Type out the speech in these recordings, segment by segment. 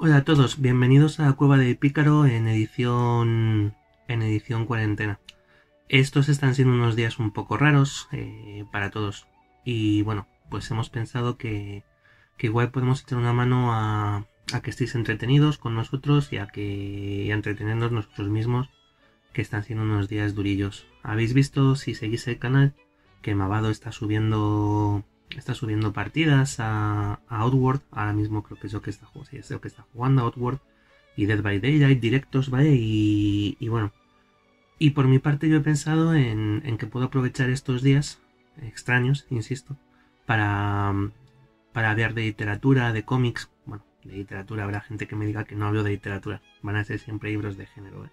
Hola a todos, bienvenidos a Cueva de Pícaro en edición cuarentena. Estos están siendo unos días un poco raros para todos y bueno, pues hemos pensado que igual podemos echar una mano a que estéis entretenidos con nosotros y a entretenernos nosotros mismos, que están siendo unos días durillos. Habéis visto, si seguís el canal, que Mavado está subiendo partidas a Outward. Ahora mismo creo que es lo que está jugando, sí, es lo que está jugando a Outward, y Dead by Daylight directos, ¿vale? Y bueno, y por mi parte yo he pensado en que puedo aprovechar estos días extraños, insisto, para, para hablar de literatura, de cómics. Bueno, de literatura habrá gente que me diga que no hablo de literatura, van a ser siempre libros de género, ¿eh?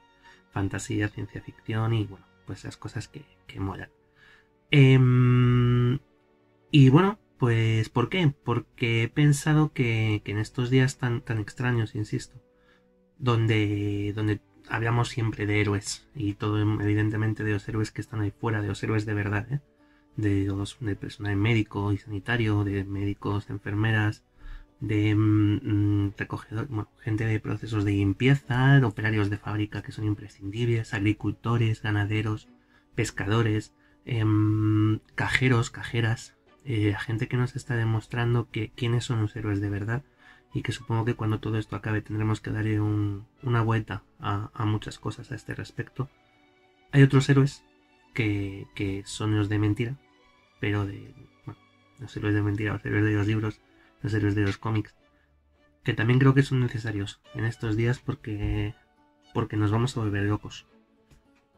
Fantasía, ciencia ficción y bueno, pues las cosas que molan. Em, y bueno, pues ¿por qué? Porque he pensado que en estos días tan extraños, insisto, donde hablamos siempre de héroes y todo evidentemente de los héroes que están ahí fuera, de los héroes de verdad, ¿eh? De personal médico y sanitario, de médicos, enfermeras, de recogedor, bueno, gente de procesos de limpieza, de operarios de fábrica que son imprescindibles, agricultores, ganaderos, pescadores, cajeros, cajeras, gente que nos está demostrando que quiénes son los héroes de verdad, y que supongo que cuando todo esto acabe tendremos que darle una vuelta a muchas cosas a este respecto. Hay otros héroes que son los de mentira, pero bueno, los héroes de mentira, los héroes de los libros, los héroes de los cómics, que también creo que son necesarios en estos días porque nos vamos a volver locos.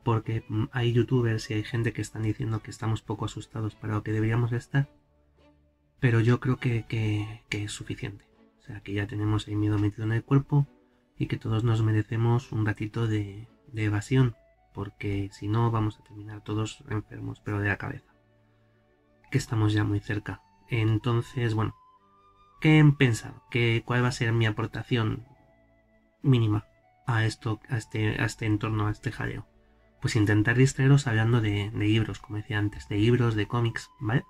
Porque hay youtubers y hay gente que están diciendo que estamos poco asustados para lo que deberíamos estar, pero yo creo que es suficiente. O sea, que ya tenemos el miedo metido en el cuerpo y que todos nos merecemos un ratito de evasión, porque si no vamos a terminar todos enfermos, pero de la cabeza. Que estamos ya muy cerca. Entonces, bueno, ¿qué he pensado? ¿Cuál va a ser mi aportación mínima a esto, a este entorno, a este jaleo? Pues intentar distraeros hablando de libros, como decía antes, de libros, de cómics, ¿vale?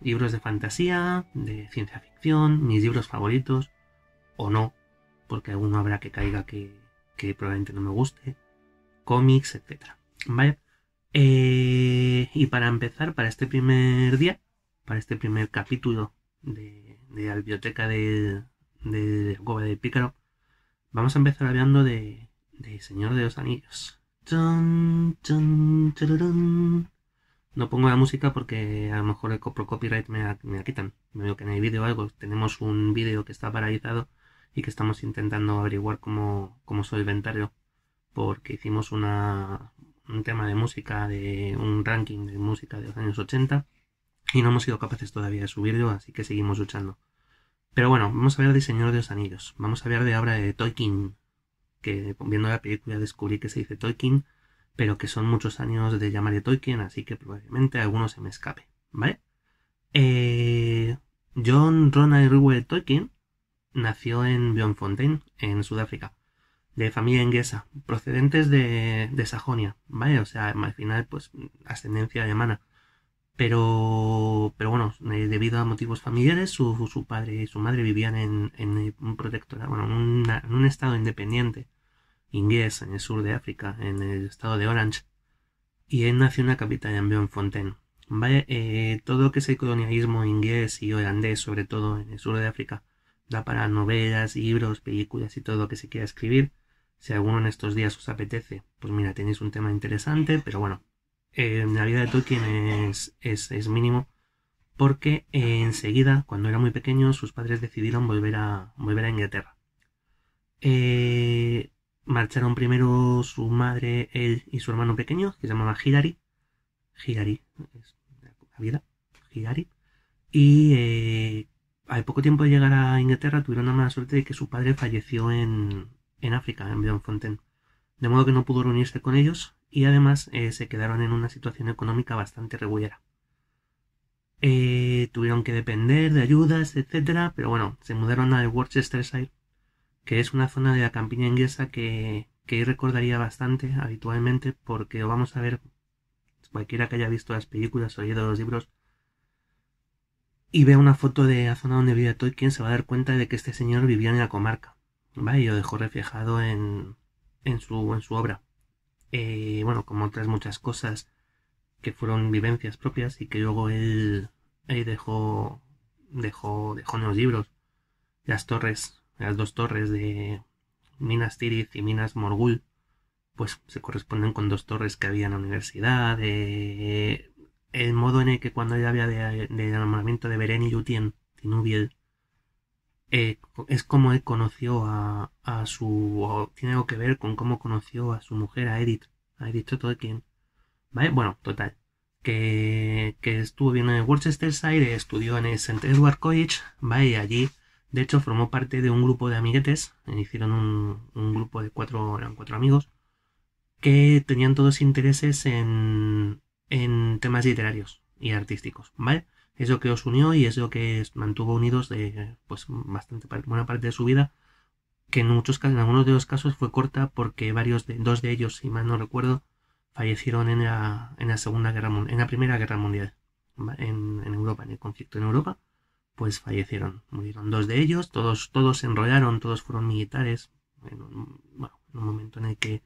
Libros de fantasía, de ciencia ficción, mis libros favoritos, o no, porque alguno habrá que caiga que probablemente no me guste, cómics, etc. ¿Vale? Y para empezar, para este primer día, para este primer capítulo de la biblioteca de Cueva de Pícaro, vamos a empezar hablando de Señor de los Anillos. Chun, chun, chururun. No pongo la música porque a lo mejor el copyright me la quitan. Me veo que en el vídeo o algo tenemos un vídeo que está paralizado y que estamos intentando averiguar cómo solventarlo, porque hicimos un tema de música, de un ranking de música de los años 80 y no hemos sido capaces todavía de subirlo, así que seguimos luchando. Pero bueno, vamos a hablar de Señor de los Anillos. Vamos a hablar de obra de Tolkien, que viendo la película descubrí que se dice Tolkien, pero que son muchos años de llamarle Tolkien, así que probablemente alguno se me escape, ¿vale? John Ronald Reuel Tolkien nació en Bloemfontein, en Sudáfrica, de familia inglesa, procedentes de Sajonia, ¿vale? O sea, al final, pues, ascendencia alemana. Pero bueno, debido a motivos familiares, su padre y su madre vivían en un protectorado, bueno, en un estado independiente inglés en el sur de África, en el estado de Orange, y él nació en la capital, en Bloemfontein. ¿Vale? Todo lo que es el colonialismo inglés y holandés, sobre todo en el sur de África, da para novelas, libros, películas y todo lo que se quiera escribir. Si alguno en estos días os apetece, pues mira, tenéis un tema interesante, pero bueno, la vida de Tolkien es mínimo, porque enseguida, cuando era muy pequeño, sus padres decidieron volver a Inglaterra. Marcharon primero su madre, él y su hermano pequeño, que se llamaba Hilary. Hilary, es la vida, Hilary. Y al poco tiempo de llegar a Inglaterra tuvieron la mala suerte de que su padre falleció en África, en Bloemfontein. De modo que no pudo reunirse con ellos y además se quedaron en una situación económica bastante regulera. Tuvieron que depender de ayudas, etcétera, pero bueno, se mudaron a Worcestershire, que es una zona de la campiña inglesa que recordaría bastante habitualmente, porque lo vamos a ver cualquiera que haya visto las películas o leído los libros. y ve una foto de la zona donde vive Tolkien, se va a dar cuenta de que este señor vivía en la comarca, ¿vale? Y lo dejó reflejado en su obra. Bueno, como otras muchas cosas que fueron vivencias propias y que luego él dejó en los libros. Las torres, las dos torres de Minas Tirith y Minas Morgul, pues se corresponden con dos torres que había en la universidad. El modo en el que cuando él habla del enamoramiento de Beren y Lúthien, Tinuviel, es como él conoció a su... o tiene algo que ver con cómo conoció a su mujer, a Edith Tolkien. ¿Vale? Bueno, total. Que estuvo bien en el Worcestershire, estudió en el St. Edward College, ¿vale? Y allí, de hecho, formó parte de un grupo de amiguetes, hicieron un grupo de eran cuatro amigos, que tenían todos intereses en temas literarios y artísticos, ¿vale? Es lo que os unió y es lo que os mantuvo unidos de, pues, bastante buena parte de su vida, que en muchos casos, en algunos de los casos fue corta porque dos de ellos, si mal no recuerdo, fallecieron en la Segunda Guerra Mundial, en la Primera Guerra Mundial, en Europa, en el conflicto en Europa, pues fallecieron, murieron dos de ellos, todos se enrollaron, todos fueron militares, en un momento en el que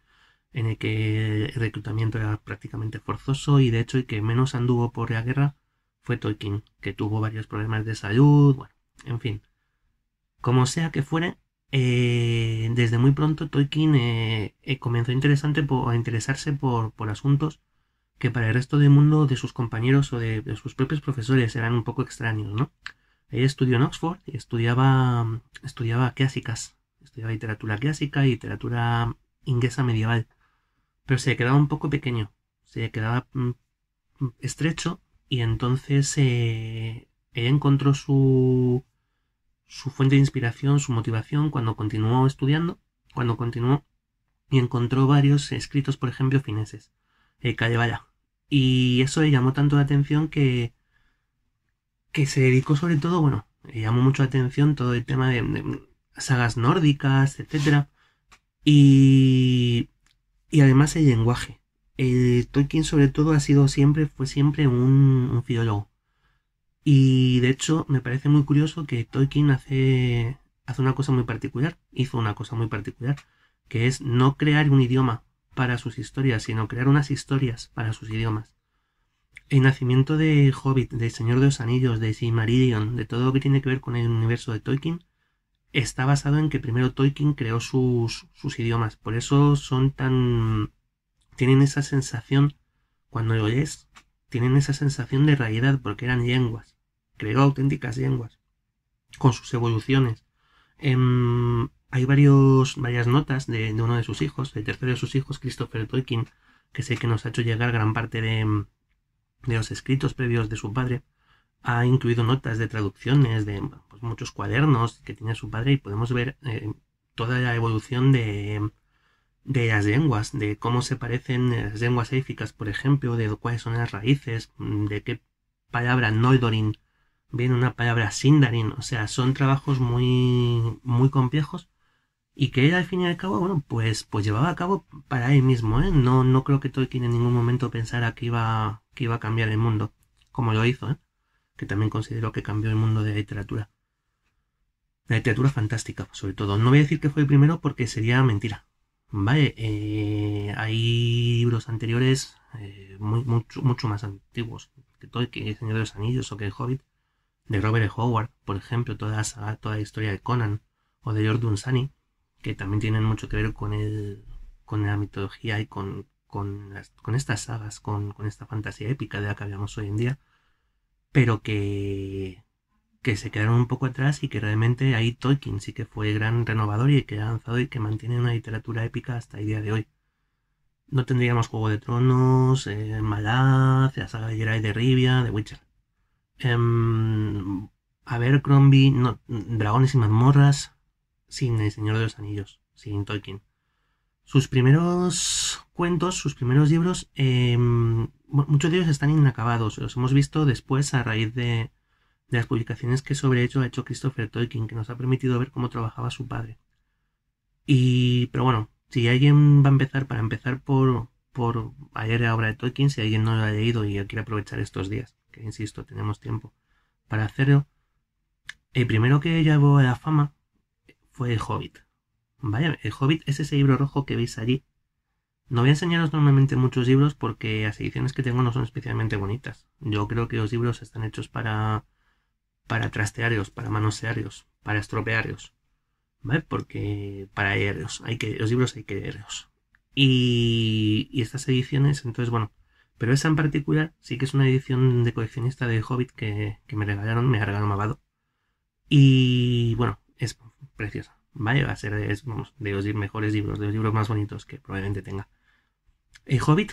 el reclutamiento era prácticamente forzoso y de hecho el que menos anduvo por la guerra fue Tolkien, que tuvo varios problemas de salud, bueno, en fin. Como sea que fuere, desde muy pronto Tolkien comenzó a interesarse por asuntos que para el resto del mundo, de sus compañeros o de sus propios profesores eran un poco extraños, ¿no? Él estudió en Oxford y estudiaba clásicas, estudiaba literatura clásica y literatura inglesa medieval, pero se quedaba un poco pequeño, se quedaba estrecho y entonces él encontró su fuente de inspiración, su motivación cuando continuó estudiando, y encontró varios escritos, por ejemplo, fineses, Kalevala. Y eso le llamó tanto la atención que se dedicó sobre todo, bueno, le llamó mucho la atención todo el tema de sagas nórdicas, etcétera. Y además el lenguaje. Tolkien sobre todo fue siempre un filólogo. Y de hecho me parece muy curioso que Tolkien hizo una cosa muy particular, que es no crear un idioma para sus historias, sino crear unas historias para sus idiomas. El nacimiento de Hobbit, de Señor de los Anillos, de Silmarillion, de todo lo que tiene que ver con el universo de Tolkien, está basado en que primero Tolkien creó sus idiomas. Por eso tienen esa sensación, cuando lo lees, tienen esa sensación de realidad, porque eran lenguas. Creó auténticas lenguas, con sus evoluciones. Hay varias notas de uno de sus hijos, el tercero de sus hijos, Christopher Tolkien, que es el que nos ha hecho llegar gran parte de los escritos previos de su padre. Ha incluido notas de traducciones de pues, muchos cuadernos que tiene su padre y podemos ver toda la evolución de las lenguas, de cómo se parecen las lenguas élficas, por ejemplo, de cuáles son las raíces, de qué palabra Noldorin viene una palabra Sindarin. O sea, son trabajos muy, muy complejos y que él al fin y al cabo, bueno, pues llevaba a cabo para él mismo, ¿eh? No creo que Tolkien en ningún momento pensara que iba a cambiar el mundo, como lo hizo, ¿eh? Que también considero que cambió el mundo de la literatura. La literatura fantástica, sobre todo. No voy a decir que fue el primero porque sería mentira. Vale, hay libros anteriores mucho más antiguos que Tolkien, El Señor de los Anillos o que El Hobbit, de Robert E. Howard, por ejemplo, toda la historia de Conan o de Lord Dunsany, que también tienen mucho que ver con la mitología y con estas sagas, con esta fantasía épica de la que hablamos hoy en día, pero que se quedaron un poco atrás y que realmente ahí Tolkien sí que fue el gran renovador y el que ha avanzado y que mantiene una literatura épica hasta el día de hoy. No tendríamos Juego de Tronos, Malaz, la saga de Geralt de Rivia, The Witcher. Abercrombie, no, Dragones y mazmorras, sin El Señor de los Anillos, sin Tolkien. Sus primeros cuentos, sus primeros libros, muchos de ellos están inacabados. Los hemos visto después a raíz de las publicaciones que sobre ello ha hecho Christopher Tolkien, que nos ha permitido ver cómo trabajaba su padre. Pero bueno, si alguien va a empezar, para empezar por leer la obra de Tolkien, si alguien no lo ha leído y quiere aprovechar estos días, que insisto, tenemos tiempo, para hacerlo, el primero que llevó a la fama fue el Hobbit. Vaya, el Hobbit es ese libro rojo que veis allí. No voy a enseñaros normalmente muchos libros porque las ediciones que tengo no son especialmente bonitas. Yo creo que los libros están hechos para trastearlos, para manosearlos, para estropearlos. ¿Vale? Porque para leerlos, los libros hay que leerlos. Y estas ediciones, entonces, bueno, pero esa en particular sí que es una edición de coleccionista de Hobbit que me regalaron Mavado. Y bueno, es preciosa. ¿Vale? Va a ser vamos, de los mejores libros, de los libros más bonitos que probablemente tenga. El Hobbit,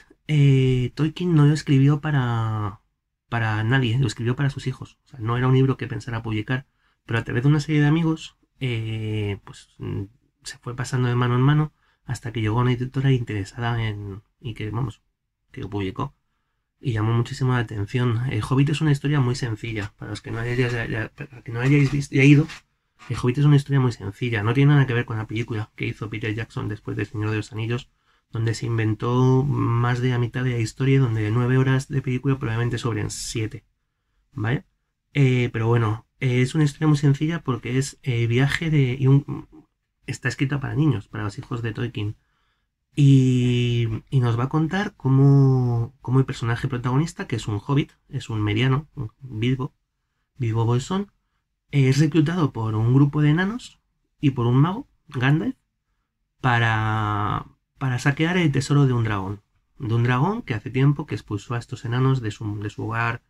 Tolkien no lo escribió para nadie, lo escribió para sus hijos. O sea, no era un libro que pensara publicar, pero a través de una serie de amigos, se fue pasando de mano en mano hasta que llegó una editora interesada y que, vamos, que lo publicó. Y llamó muchísimo la atención. El Hobbit es una historia muy sencilla. Para los que no hayáis leído, el Hobbit es una historia muy sencilla. No tiene nada que ver con la película que hizo Peter Jackson después de El Señor de los Anillos, donde se inventó más de la mitad de la historia, donde de 9 horas de película probablemente sobren 7. ¿Vale? Pero bueno, es una historia muy sencilla porque es viaje está escrita para niños, para los hijos de Tolkien. Y nos va a contar cómo el personaje protagonista, que es un hobbit, es un mediano, un Bilbo Bolsón, es reclutado por un grupo de enanos y por un mago, Gandalf, para saquear el tesoro de un dragón. De un dragón que hace tiempo que expulsó a estos enanos de su hogar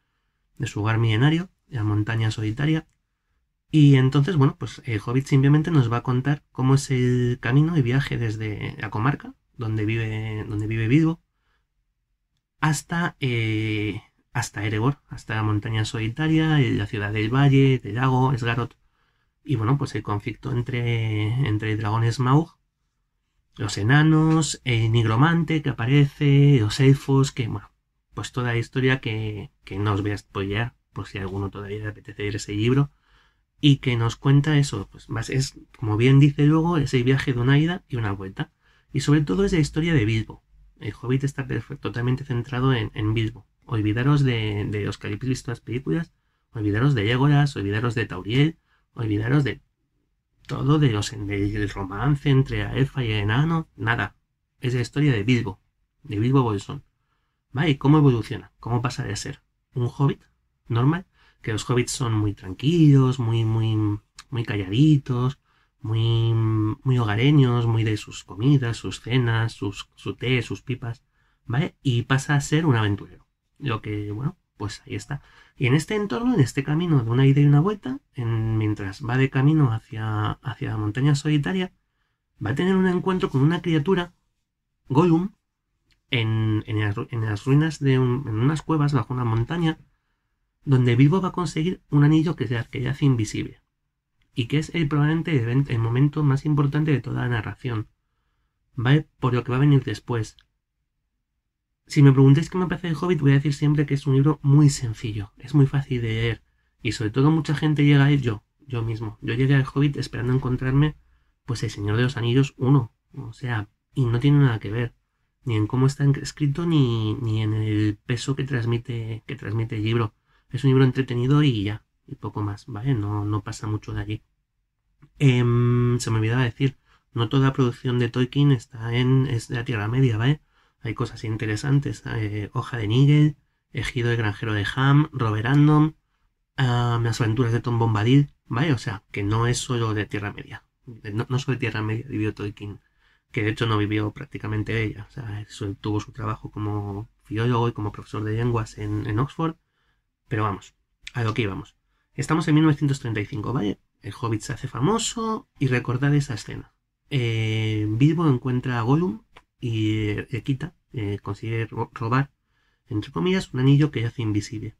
milenario, la montaña solitaria. Y entonces, bueno, pues el Hobbit simplemente nos va a contar cómo es el camino y viaje desde la comarca donde vive Bilbo hasta Erebor, hasta la montaña solitaria, la ciudad del valle, del lago, Esgaroth. Y bueno, pues el conflicto entre el dragón Smaug, los enanos, el nigromante que aparece, los elfos, que bueno, pues toda la historia que no os voy a spoilear por si a alguno todavía le apetece leer ese libro, y que nos cuenta eso, pues es, como bien dice luego, ese viaje de una ida y una vuelta. Y sobre todo es la historia de Bilbo. El Hobbit está totalmente centrado en Bilbo. Olvidaros de los que habéis visto las películas, olvidaros de Legolas, olvidaros de Tauriel, olvidaros de todo del romance entre la elfa y el enano, nada. Es la historia de Bilbo Bolsón. ¿Vale? ¿Y cómo evoluciona? ¿Cómo pasa de ser un hobbit normal? Que los hobbits son muy tranquilos, muy calladitos, muy hogareños, muy de sus comidas, sus cenas, su té, sus pipas, ¿vale? Y pasa a ser un aventurero. Lo que, bueno, pues ahí está. Y en este entorno, en este camino de una ida y una vuelta, mientras va de camino hacia la montaña solitaria, va a tener un encuentro con una criatura, Gollum, en las ruinas en unas cuevas bajo una montaña, donde Bilbo va a conseguir un anillo que le hace invisible, y que es probablemente el momento más importante de toda la narración, ¿vale? Por lo que va a venir después. Si me preguntáis qué me parece el Hobbit, voy a decir siempre que es un libro muy sencillo, es muy fácil de leer, y sobre todo mucha gente llega a él, yo mismo. Yo llegué al Hobbit esperando encontrarme, pues, el Señor de los Anillos 1, o sea, y no tiene nada que ver, ni en cómo está escrito, ni en el peso que transmite el libro. Es un libro entretenido y ya, y poco más, ¿vale? No pasa mucho de allí. Se me olvidaba decir, no toda producción de Tolkien es de la Tierra Media, ¿vale? Hay cosas interesantes, Hoja de Nigel, Ejido el granjero de Ham, Robert Random, Las aventuras de Tom Bombadil, ¿vale? O sea, que no es solo de Tierra Media. No solo de Tierra Media vivió Tolkien, que de hecho no vivió prácticamente de ella. O sea, tuvo su trabajo como filólogo y como profesor de lenguas en Oxford. Pero vamos, a lo que íbamos. Estamos en 1935, ¿vale? El Hobbit se hace famoso y recordad esa escena. Bilbo encuentra a Gollum y le quita, consigue robar, entre comillas, un anillo que hace invisible.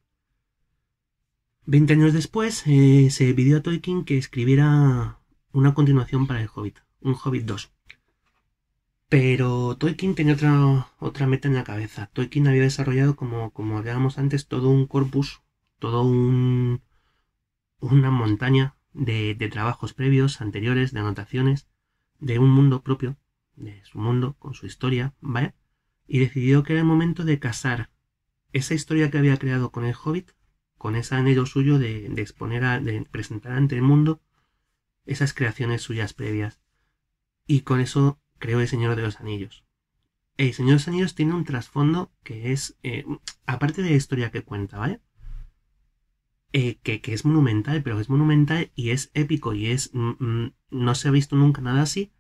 20 años después se pidió a Tolkien que escribiera una continuación para el Hobbit, un Hobbit 2. Pero Tolkien tenía otra meta en la cabeza. Tolkien había desarrollado, como hablábamos antes, todo un corpus, una montaña de trabajos previos, anteriores, de anotaciones, de un mundo propio, de su mundo, con su historia, ¿vale? Y decidió que era el momento de casar esa historia que había creado con el Hobbit con ese anhelo suyo de exponer, de presentar ante el mundo esas creaciones suyas previas. Y con eso creó El Señor de los Anillos. El Señor de los Anillos tiene un trasfondo que es, aparte de la historia que cuenta, ¿vale? Que es monumental, pero es monumental y es épico y es no se ha visto nunca nada así,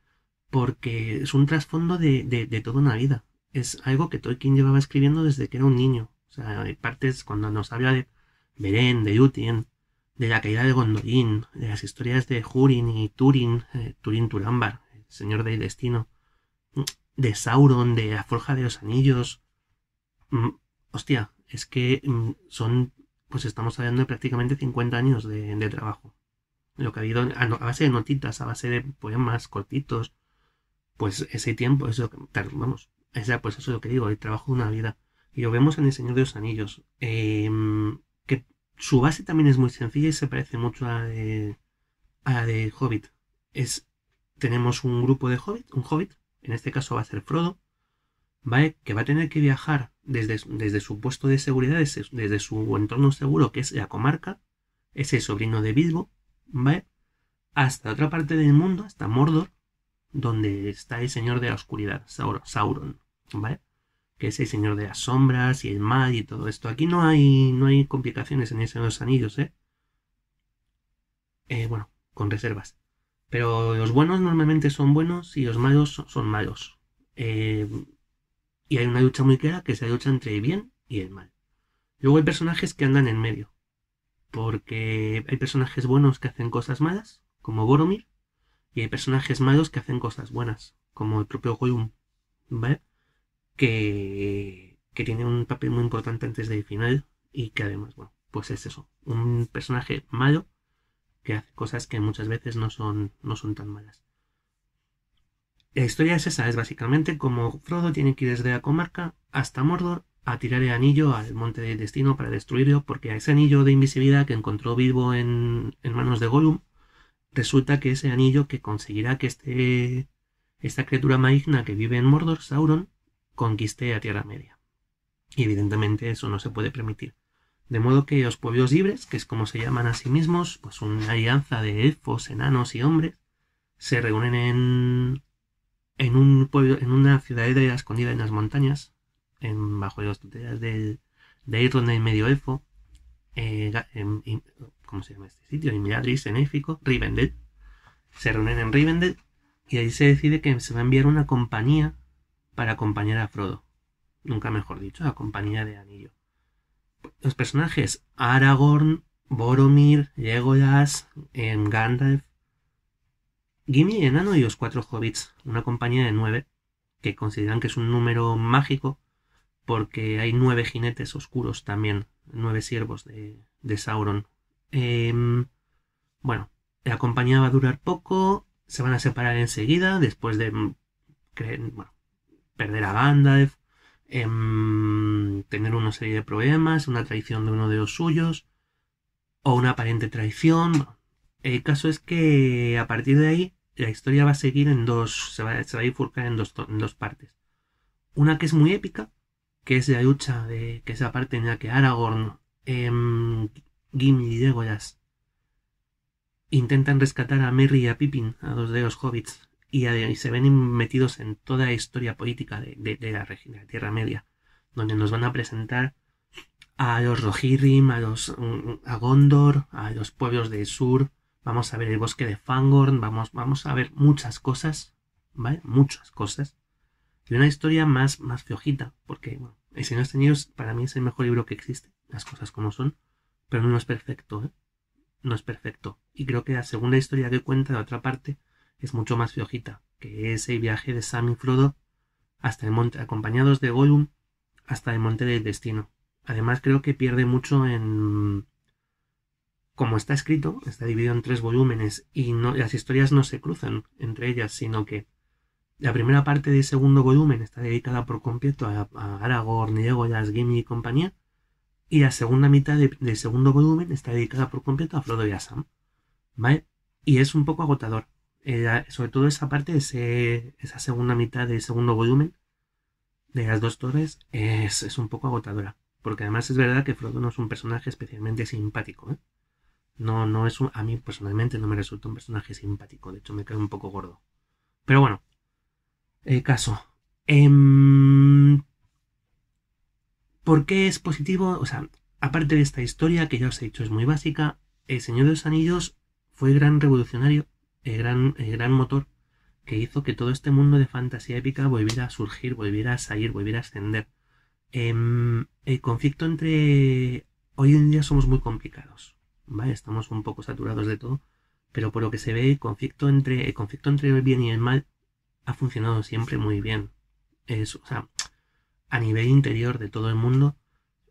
porque es un trasfondo de toda una vida. Es algo que Tolkien llevaba escribiendo desde que era un niño. O sea, hay partes cuando nos habla de Beren, de Lúthien, de la caída de Gondolin, de las historias de Húrin y Túrin, Túrin Turambar, el Señor del Destino, de Sauron, de la Forja de los Anillos. Hostia, es que son, pues estamos hablando de prácticamente 50 años de trabajo. Lo que ha habido a base de notitas, a base de poemas cortitos, pues ese tiempo es lo que, vamos, pues eso es lo que digo, el trabajo de una vida. Y lo vemos en El Señor de los Anillos, que su base también es muy sencilla y se parece mucho a la de Hobbit. Tenemos un grupo de un Hobbit, en este caso va a ser Frodo, ¿vale? Que va a tener que viajar desde su puesto de seguridad, desde su entorno seguro, que es la comarca, es el sobrino de Bilbo, ¿vale? Hasta otra parte del mundo, hasta Mordor, donde está el Señor de la Oscuridad, Sauron, ¿vale? Que es el Señor de las Sombras y el mal y todo esto. Aquí no hay complicaciones en ese de los Anillos, bueno, con reservas. Pero los buenos normalmente son buenos y los malos son malos. Y hay una lucha muy clara que es la lucha entre el bien y el mal. Luego hay personajes que andan en medio. Porque hay personajes buenos que hacen cosas malas, como Boromir, y hay personajes malos que hacen cosas buenas, como el propio Gollum, ¿vale? Que tiene un papel muy importante antes del final y que además, bueno, pues es eso, un personaje malo que hace cosas que muchas veces no son tan malas. La historia es esa, es básicamente como Frodo tiene que ir desde la comarca hasta Mordor a tirar el anillo al Monte del Destino para destruirlo, porque a ese anillo de invisibilidad que encontró Bilbo en manos de Gollum, resulta que ese anillo que conseguirá que esta criatura maligna que vive en Mordor, Sauron, conquiste a Tierra Media. Y evidentemente eso no se puede permitir. De modo que los pueblos libres, que es como se llaman a sí mismos, pues una alianza de elfos, enanos y hombres, se reúnen en un pueblo, en una ciudadela escondida en las montañas, bajo las tutelas de Elrond el medio elfo, ¿cómo se llama este sitio? Imladris en élfico, Rivendell. Se reúnen en Rivendell y ahí se decide que se va a enviar una compañía para acompañar a Frodo. Nunca mejor dicho, la compañía de Anillo. Los personajes Aragorn, Boromir, Legolas, Gandalf, Gimli, enano y los 4 hobbits, una compañía de 9 que consideran que es un número mágico porque hay 9 jinetes oscuros también, 9 siervos de Sauron. Bueno, la compañía va a durar poco, se van a separar enseguida después de perder a Gandalf, tener una serie de problemas, una traición de uno de los suyos o una aparente traición. El caso es que a partir de ahí la historia va a seguir se va a bifurcar en dos partes. Una que es muy épica, que es la lucha que es la parte en la que Aragorn, Gimli y Legolas intentan rescatar a Merry y a Pippin, a 2 de los hobbits, y se ven metidos en toda la historia política de la región, de la Tierra Media, donde nos van a presentar a los Rohirrim, a Gondor, a los pueblos del sur. Vamos a ver el bosque de Fangorn, vamos a ver muchas cosas, ¿vale? Muchas cosas. Y una historia más flojita, porque, bueno, El Señor de los Anillos para mí es el mejor libro que existe, las cosas como son, pero no es perfecto, ¿eh? No es perfecto. Y creo que la segunda historia que cuenta, la otra parte, es mucho más flojita, que es el viaje de Sam y Frodo hasta el monte, acompañados de Gollum, hasta el Monte del Destino. Además creo que pierde mucho en... Como está escrito, está dividido en 3 volúmenes y las historias no se cruzan entre ellas, sino que la primera parte del segundo volumen está dedicada por completo a Aragorn, Legolas, Gimli y compañía, y la segunda mitad del segundo volumen está dedicada por completo a Frodo y a Sam, ¿vale? Y es un poco agotador, sobre todo esa parte, esa segunda mitad del segundo volumen de las 2 torres es un poco agotadora. Porque además es verdad que Frodo no es un personaje especialmente simpático, ¿eh? No es a mí personalmente no me resulta un personaje simpático. De hecho, me cae un poco gordo. Pero bueno, el caso. ¿Por qué es positivo? O sea, aparte de esta historia que ya os he dicho es muy básica, El Señor de los Anillos fue el gran revolucionario, el gran motor que hizo que todo este mundo de fantasía épica volviera a surgir, volviera a salir, volviera a ascender. El conflicto entre... Hoy en día somos muy complicados, ¿vale? Estamos un poco saturados de todo, pero por lo que se ve, el conflicto entre el bien y el mal ha funcionado siempre muy bien. O sea, a nivel interior de todo el mundo,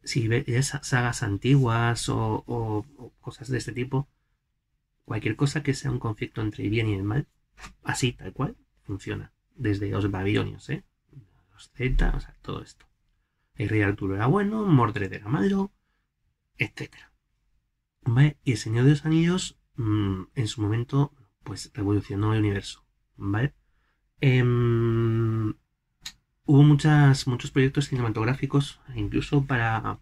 si ves sagas antiguas o cosas de este tipo, cualquier cosa que sea un conflicto entre el bien y el mal, así, tal cual, funciona. Desde los babilonios, los Z, o sea, todo esto. El rey Arturo era bueno, Mordred era malo, etcétera. ¿Vale? Y el Señor de los Anillos, en su momento, pues revolucionó el universo. ¿Vale? Hubo muchos proyectos cinematográficos, incluso para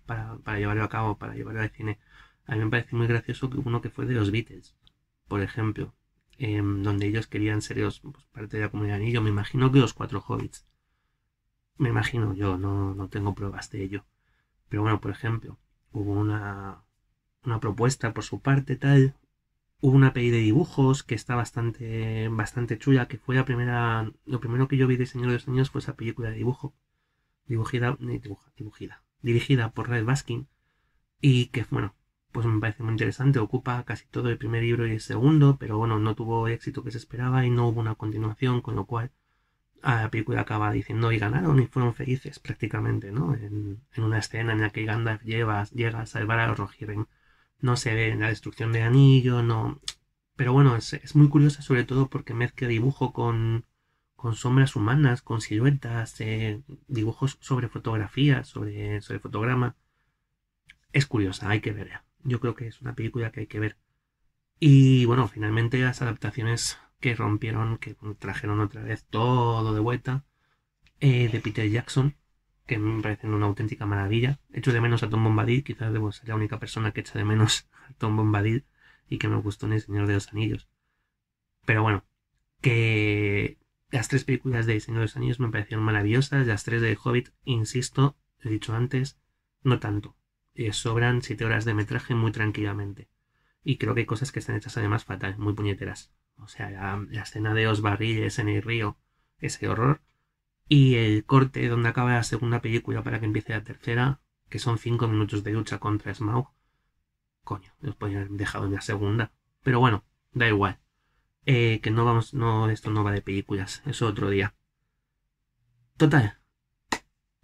llevarlo a cabo, para llevarlo al cine. A mí me parece muy gracioso que hubo uno que fue de los Beatles, por ejemplo, donde ellos querían ser pues, parte de la comunidad de anillo. Me imagino que los cuatro hobbits. Me imagino yo, no tengo pruebas de ello. Pero bueno, por ejemplo, hubo una propuesta por su parte, tal. Hubo una peli de dibujos que está bastante chula, que fue lo primero que yo vi de Señor de los Anillos fue esa película de dibujo, dirigida por Red Baskin, y que, bueno, pues me parece muy interesante, ocupa casi todo el primer libro y el segundo, pero bueno, no tuvo el éxito que se esperaba y no hubo una continuación, con lo cual la película acaba diciendo y ganaron y fueron felices prácticamente, ¿no? En una escena en la que Gandalf llega a salvar a los Rohirrim. No se ve la destrucción de anillo, no. Pero bueno, es muy curiosa sobre todo porque mezcla dibujo con sombras humanas, con siluetas, dibujos sobre fotografía, sobre fotograma. Es curiosa, hay que verla. Yo creo que es una película que hay que ver. Y bueno, finalmente las adaptaciones que rompieron, que trajeron otra vez todo de vuelta, de Peter Jackson, que me parecen una auténtica maravilla. Echo de menos a Tom Bombadil, quizás debo ser la única persona que echa de menos a Tom Bombadil y que me gustó en El Señor de los Anillos. Pero bueno, que las tres películas de El Señor de los Anillos me parecieron maravillosas, las tres de Hobbit, insisto, he dicho antes, no tanto. Sobran 7 horas de metraje muy tranquilamente. Y creo que hay cosas que están hechas además fatal, muy puñeteras. O sea, la escena de los barriles en el río, ese horror. Y el corte donde acaba la segunda película para que empiece la tercera, que son 5 minutos de lucha contra Smaug. Coño, los podrían haber dejado en la segunda. Pero bueno, da igual. Que no vamos, no, esto no va de películas, eso otro día. Total.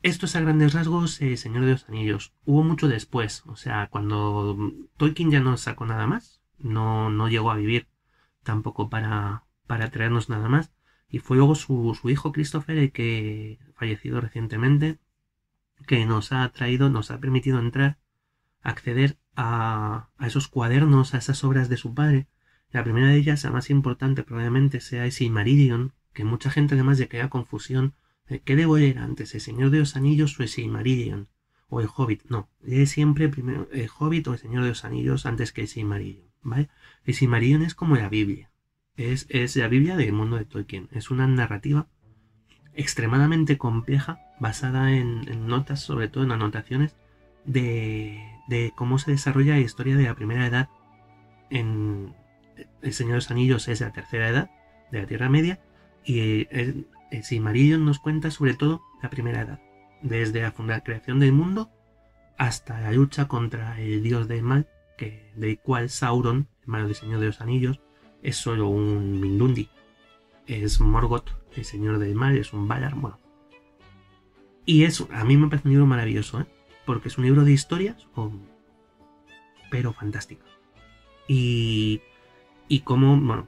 Esto es a grandes rasgos Señor de los Anillos. Hubo mucho después, o sea, cuando Tolkien ya no sacó nada más, no llegó a vivir tampoco para traernos nada más. Y fue luego su hijo Christopher, el que fallecido recientemente, que nos ha permitido entrar, acceder a esos cuadernos, a esas obras de su padre. La primera de ellas, la más importante probablemente, sea el Silmarillion, que mucha gente además de que haya confusión, ¿qué debo leer antes? ¿El Señor de los Anillos o el Silmarillion? O el Hobbit. No, lee siempre primero el Hobbit o el Señor de los Anillos antes que el Silmarillion, ¿vale? El Silmarillion es como la Biblia. Es la Biblia del mundo de Tolkien. Es una narrativa extremadamente compleja, basada en notas, sobre todo en anotaciones, de cómo se desarrolla la historia de la primera edad en El Señor de los Anillos es la tercera edad de la Tierra Media y el Silmarillion nos cuenta sobre todo la primera edad, desde la creación del mundo hasta la lucha contra el dios del mal, del cual Sauron, el malo del Señor de los Anillos, es solo un Mindundi, es Morgoth, el Señor del Mal, es un Valar, bueno. Y eso, a mí me parece un libro maravilloso, porque es un libro de historias, pero fantástico. Y como, bueno,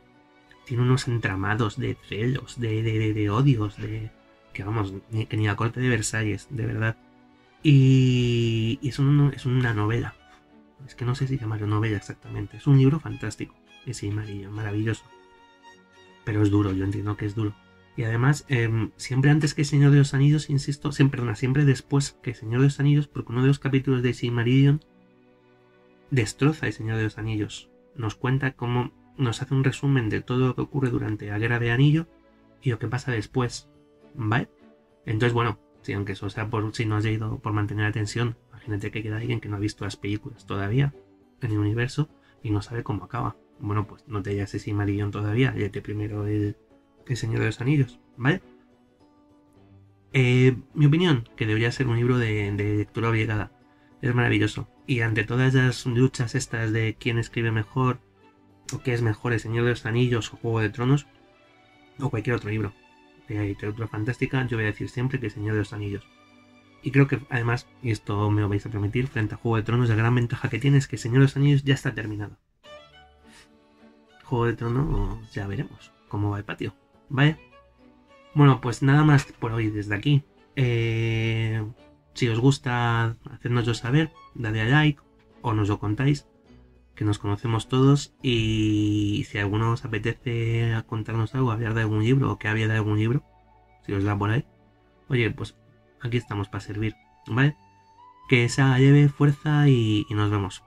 tiene unos entramados de celos, de odios, que vamos, que ni la corte de Versalles, de verdad. Y es una novela. Es que no sé si llamarlo novela exactamente. Es un libro fantástico. Es maravilloso. Pero es duro, yo entiendo que es duro. Y además, siempre antes que Señor de los Anillos, insisto, siempre después que Señor de los Anillos, porque uno de los capítulos de Silmarillion destroza el Señor de los Anillos. Nos cuenta cómo nos hace un resumen de todo lo que ocurre durante la Guerra de Anillo y lo que pasa después, ¿vale? Entonces, bueno, sí, aunque eso sea por si no has ido por mantener la atención, imagínate que queda alguien que no ha visto las películas todavía en el universo y no sabe cómo acaba. Bueno, pues no te leas ese Silmarillion todavía, léete primero el Señor de los Anillos, ¿vale? Mi opinión, que debería ser un libro de lectura obligada. Es maravilloso. Y ante todas las luchas estas de quién escribe mejor, o qué es mejor, El Señor de los Anillos o Juego de Tronos, o cualquier otro libro de literatura fantástica, yo voy a decir siempre que El Señor de los Anillos. Y creo que además, y esto me lo vais a permitir, frente a Juego de Tronos, la gran ventaja que tiene es que El Señor de los Anillos ya está terminado. Juego de Tronos ya veremos cómo va el patio, ¿vale? Bueno, pues nada más por hoy desde aquí. Si os gusta, hacednoslo saber, dadle a like o nos lo contáis, que nos conocemos todos. Y si a alguno os apetece contarnos algo, hablar de algún libro o que había de algún libro, si os da por ahí, oye, pues aquí estamos para servir, ¿vale? Que esa lleve fuerza y nos vemos.